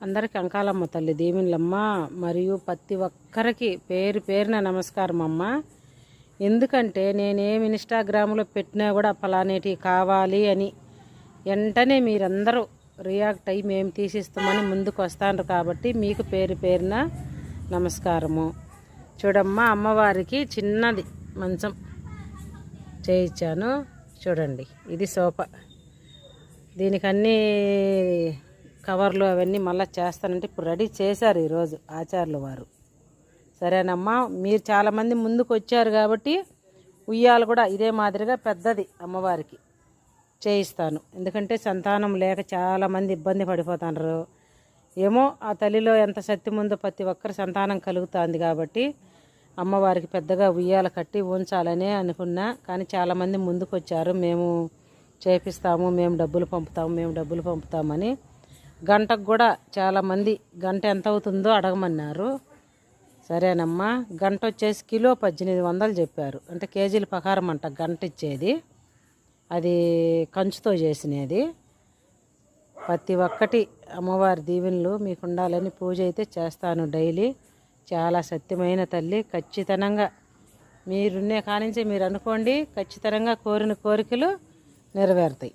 అందరికి అంకాలమ్మ తల్లి దీవెనలమ్మ మరియు ప్రతి ఒక్కరికి పేరు పేరున నమస్కారం అమ్మ. ఎందుకంటే నేనేమి ఇన్స్టాగ్రామ్లో పెట్టినా కూడా ఫలానేటి కావాలి అని వెంటనే మీరందరూ రియాక్ట్ అయ్యి మేము తీసిస్తామని ముందుకు వస్తాను కాబట్టి మీకు పేరు పేరున నమస్కారము. చూడమ్మా, అమ్మవారికి చిన్నది మంచం చేయించాను చూడండి. ఇది సోఫా, దీనికి అన్నీ కవర్లు అవన్నీ మళ్ళీ చేస్తానంటే ఇప్పుడు రెడీ చేశారు ఈరోజు ఆచార్యుల వారు. సరేనమ్మా, మీరు చాలామంది ముందుకు వచ్చారు కాబట్టి ఉయ్యాలు కూడా ఇదే మాదిరిగా పెద్దది అమ్మవారికి చేయిస్తాను. ఎందుకంటే సంతానం లేక చాలామంది ఇబ్బంది పడిపోతున్నారు. ఏమో ఆ తల్లిలో ఎంత శక్తి ఉందో ప్రతి ఒక్కరి సంతానం కలుగుతుంది కాబట్టి అమ్మవారికి పెద్దగా ఉయ్యాల కట్టి ఉంచాలనే అనుకున్నా. కానీ చాలామంది ముందుకు వచ్చారు, మేము చేపిస్తాము, మేము డబ్బులు పంపుతామని. గంటకు కూడా చాలామంది గంట ఎంత అవుతుందో అడగమన్నారు. సరేనమ్మా, గంట వచ్చేసి కిలో 1800 చెప్పారు. అంటే కేజీల ప్రకారం అంట గంట ఇచ్చేది. అది కంచుతో చేసినది. ప్రతి ఒక్కటి అమ్మవారి దీవెనలు మీకు ఉండాలని పూజ అయితే చేస్తాను డైలీ. చాలా సత్యమైన తల్లి. ఖచ్చితంగా మీరున్నే కానించి మీరు అనుకోండి, ఖచ్చితంగా కోరిన కోరికలు నెరవేరుతాయి.